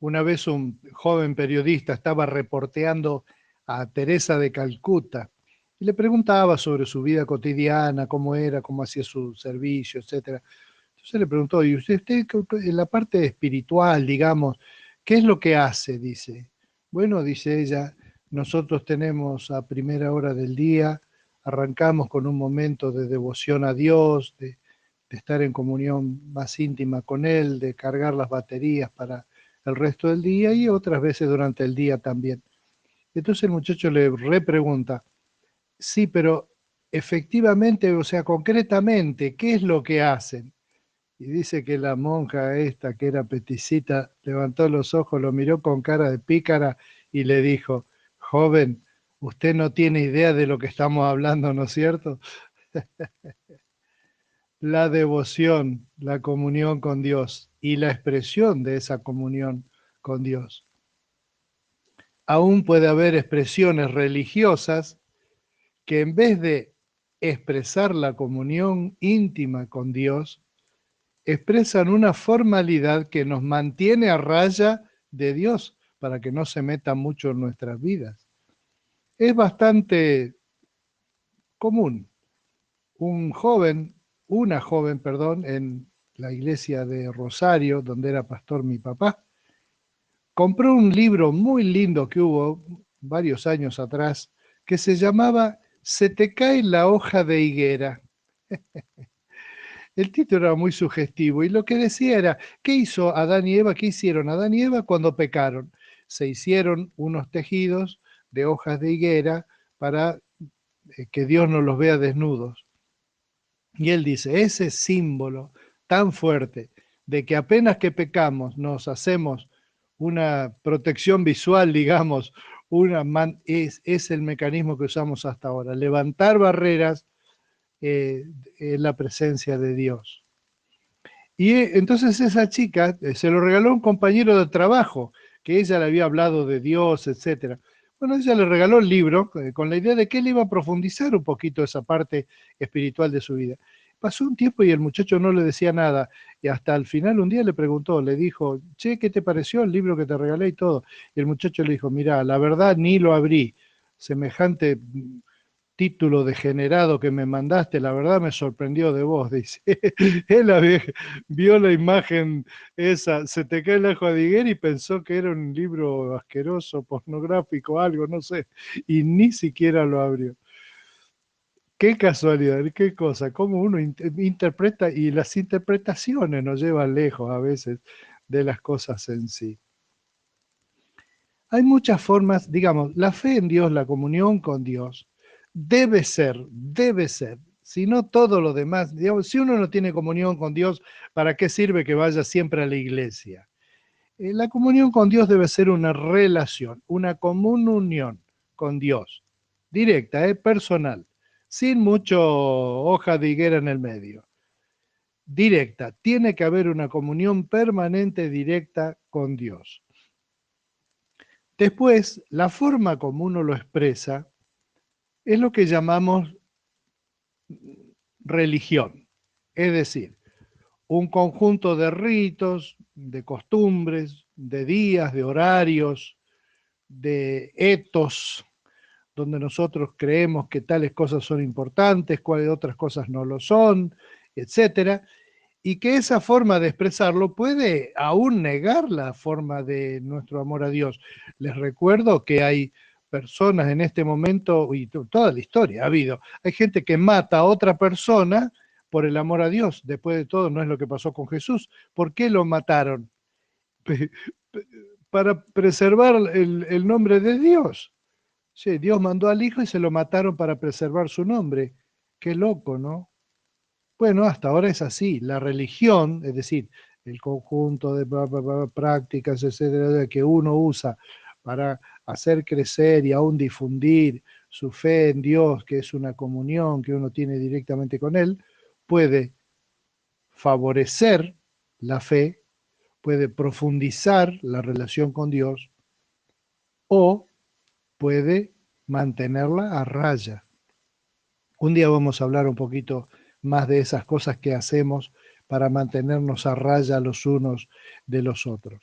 Una vez un joven periodista estaba reporteando a Teresa de Calcuta y le preguntaba sobre su vida cotidiana, cómo era, cómo hacía su servicio, etcétera. Entonces le preguntó, ¿y usted en la parte espiritual, digamos, qué es lo que hace? Dice. Bueno, dice ella, nosotros tenemos a primera hora del día, arrancamos con un momento de devoción a Dios, de estar en comunión más íntima con Él, de cargar las baterías para el resto del día y otras veces durante el día también. Entonces el muchacho le repregunta, sí, pero efectivamente, o sea, concretamente, ¿qué es lo que hacen? Y dice que la monja esta, que era peticita, levantó los ojos, lo miró con cara de pícara y le dijo, joven, usted no tiene idea de lo que estamos hablando, ¿no es cierto? La devoción, la comunión con Dios y la expresión de esa comunión con Dios. Aún puede haber expresiones religiosas que en vez de expresar la comunión íntima con Dios, expresan una formalidad que nos mantiene a raya de Dios para que no se meta mucho en nuestras vidas. Es bastante común. Una joven, perdón, en la iglesia de Rosario, donde era pastor mi papá, compró un libro muy lindo que hubo varios años atrás, que se llamaba Se te cae la hoja de higuera. El título era muy sugestivo y lo que decía era, ¿qué hizo Adán y Eva? ¿Qué hicieron Adán y Eva cuando pecaron? Se hicieron unos tejidos de hojas de higuera para que Dios no los vea desnudos. Y él dice, ese símbolo tan fuerte de que apenas que pecamos nos hacemos una protección visual, digamos, es el mecanismo que usamos hasta ahora, levantar barreras en la presencia de Dios. Y entonces esa chica se lo regaló a un compañero de trabajo, que ella le había hablado de Dios, etcétera. Bueno, ella le regaló el libro con la idea de que él iba a profundizar un poquito esa parte espiritual de su vida. Pasó un tiempo y el muchacho no le decía nada. Y hasta el final un día le preguntó, le dijo, che, ¿qué te pareció el libro que te regalé y todo? Y el muchacho le dijo, mira, la verdad ni lo abrí. Semejante título degenerado que me mandaste, la verdad me sorprendió de vos, dice. Él vio la imagen esa, se te cae el ajo de higuera y pensó que era un libro asqueroso, pornográfico, algo, no sé, y ni siquiera lo abrió. Qué casualidad, qué cosa, cómo uno interpreta y las interpretaciones nos llevan lejos a veces de las cosas en sí. Hay muchas formas, digamos, la fe en Dios, la comunión con Dios, debe ser, si no todo lo demás, digamos, si uno no tiene comunión con Dios, ¿para qué sirve que vaya siempre a la iglesia? La comunión con Dios debe ser una relación, una común unión con Dios, directa, personal, sin mucho hoja de higuera en el medio. Directa, tiene que haber una comunión permanente directa con Dios. Después, la forma como uno lo expresa es lo que llamamos religión, es decir, un conjunto de ritos, de costumbres, de días, de horarios, de etos, donde nosotros creemos que tales cosas son importantes, cuáles otras cosas no lo son, etcétera, y que esa forma de expresarlo puede aún negar la forma de nuestro amor a Dios. Les recuerdo que hay personas en este momento, y toda la historia ha habido, hay gente que mata a otra persona por el amor a Dios. Después de todo, no es lo que pasó con Jesús. ¿Por qué lo mataron? Para preservar el nombre de Dios. Sí, Dios mandó al Hijo y se lo mataron para preservar su nombre. Qué loco, ¿no? Bueno, hasta ahora es así. La religión, es decir, el conjunto de prácticas, etcétera, que uno usa para hacer crecer y aún difundir su fe en Dios, que es una comunión que uno tiene directamente con Él, puede favorecer la fe, puede profundizar la relación con Dios o puede mantenerla a raya. Un día vamos a hablar un poquito más de esas cosas que hacemos para mantenernos a raya los unos de los otros.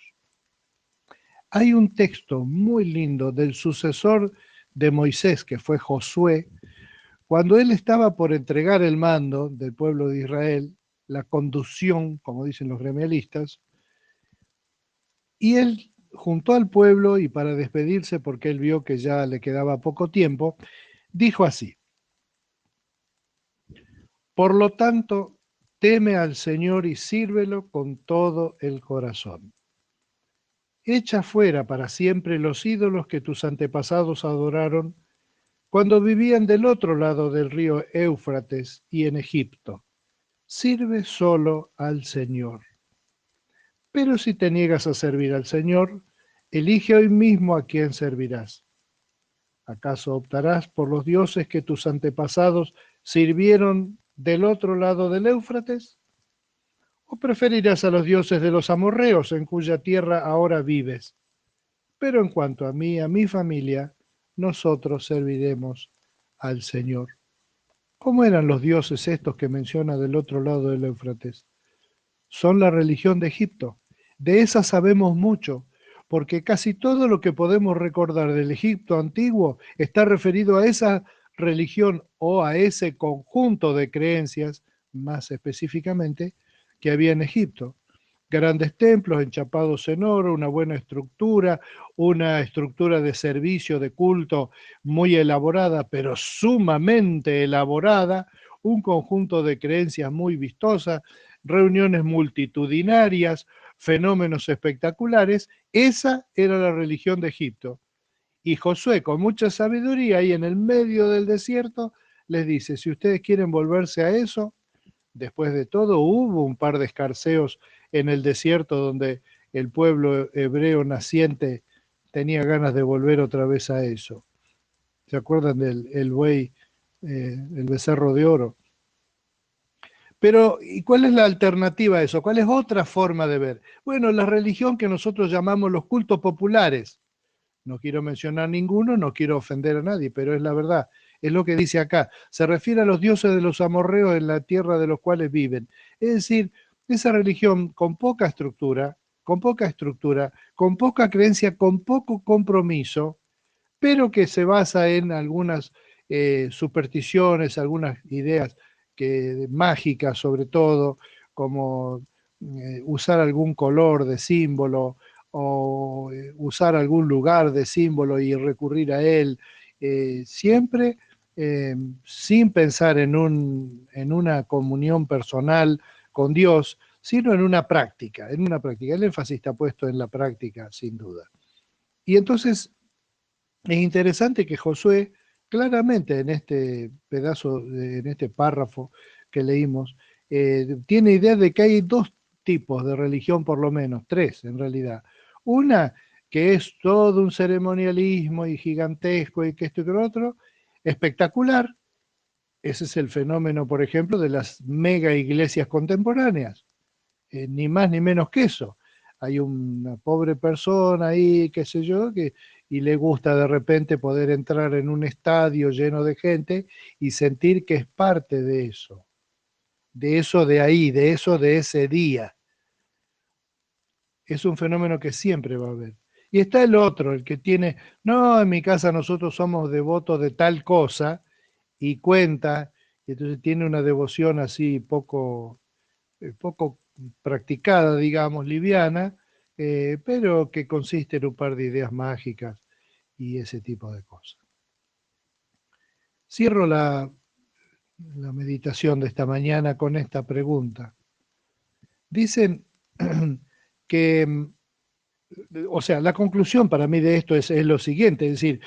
Hay un texto muy lindo del sucesor de Moisés, que fue Josué, cuando él estaba por entregar el mando del pueblo de Israel, la conducción, como dicen los gremialistas, y él juntó al pueblo y para despedirse, porque él vio que ya le quedaba poco tiempo, dijo así: por lo tanto, teme al Señor y sírvelo con todo el corazón. Echa fuera para siempre los ídolos que tus antepasados adoraron cuando vivían del otro lado del río Éufrates y en Egipto. Sirve solo al Señor. Pero si te niegas a servir al Señor, elige hoy mismo a quién servirás. ¿Acaso optarás por los dioses que tus antepasados sirvieron del otro lado del Éufrates? ¿O preferirás a los dioses de los amorreos en cuya tierra ahora vives? Pero en cuanto a mí, a mi familia, nosotros serviremos al Señor. ¿Cómo eran los dioses estos que menciona del otro lado del Éufrates? Son la religión de Egipto. De esa sabemos mucho, porque casi todo lo que podemos recordar del Egipto antiguo está referido a esa religión o a ese conjunto de creencias, más específicamente, que había en Egipto. Grandes templos enchapados en oro, una estructura de servicio, de culto muy elaborada, pero sumamente elaborada, un conjunto de creencias muy vistosas, reuniones multitudinarias, fenómenos espectaculares. Esa era la religión de Egipto. Y Josué, con mucha sabiduría, ahí en el medio del desierto, les dice: si ustedes quieren volverse a eso, después de todo hubo un par de escarceos en el desierto donde el pueblo hebreo naciente tenía ganas de volver otra vez a eso. ¿Se acuerdan del el buey, el becerro de oro? Pero, ¿y cuál es la alternativa a eso? ¿Cuál es otra forma de ver? Bueno, la religión que nosotros llamamos los cultos populares. No quiero mencionar ninguno, no quiero ofender a nadie, pero es la verdad. Es lo que dice acá. Se refiere a los dioses de los amorreos en la tierra de los cuales viven. Es decir, esa religión con poca creencia, con poco compromiso, pero que se basa en algunas supersticiones, algunas ideas mágicas sobre todo, como usar algún color de símbolo o usar algún lugar de símbolo y recurrir a él, siempre sin pensar en una comunión personal con Dios, sino en una práctica, en una práctica. El énfasis está puesto en la práctica, sin duda. Y entonces es interesante que Josué, claramente en este pedazo, en este párrafo que leímos, tiene idea de que hay dos tipos de religión, por lo menos, tres en realidad. Una que es todo un ceremonialismo y gigantesco y que esto y que lo otro, espectacular. Ese es el fenómeno, por ejemplo, de las mega iglesias contemporáneas. Ni más ni menos que eso. Hay una pobre persona ahí, qué sé yo, y le gusta de repente poder entrar en un estadio lleno de gente y sentir que es parte de eso de ahí, de eso de ese día. Es un fenómeno que siempre va a haber. Y está el otro, el que tiene, no, en mi casa nosotros somos devotos de tal cosa y cuenta, y entonces tiene una devoción así poco practicada, digamos, liviana, pero que consiste en un par de ideas mágicas y ese tipo de cosas. Cierro la meditación de esta mañana con esta pregunta. Dicen que, o sea, la conclusión para mí de esto es lo siguiente, es decir,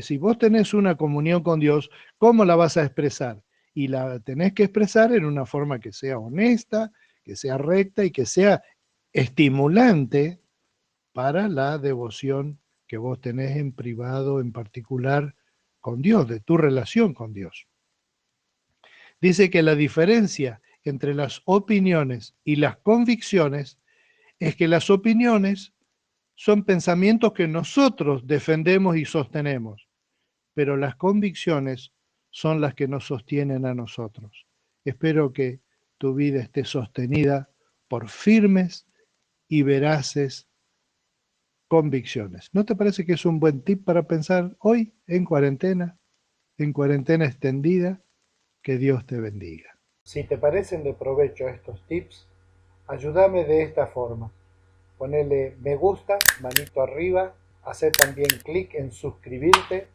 si vos tenés una comunión con Dios, ¿cómo la vas a expresar? Y la tenés que expresar en una forma que sea honesta, que sea recta y que sea estimulante para la devoción que vos tenés en privado, en particular con Dios, de tu relación con Dios. Dice que la diferencia entre las opiniones y las convicciones es que las opiniones son pensamientos que nosotros defendemos y sostenemos, pero las convicciones son las que nos sostienen a nosotros. Espero que tu vida esté sostenida por firmes y veraces convicciones. ¿No te parece que es un buen tip para pensar hoy en cuarentena extendida? Que Dios te bendiga. Si te parecen de provecho estos tips, ayúdame de esta forma. Ponele me gusta, manito arriba, hacer también clic en suscribirte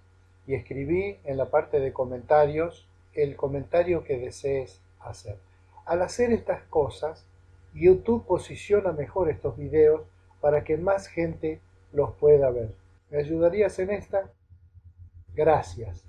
y escribí en la parte de comentarios el comentario que desees hacer. Al hacer estas cosas, YouTube posiciona mejor estos videos para que más gente los pueda ver. ¿Me ayudarías en esta? Gracias.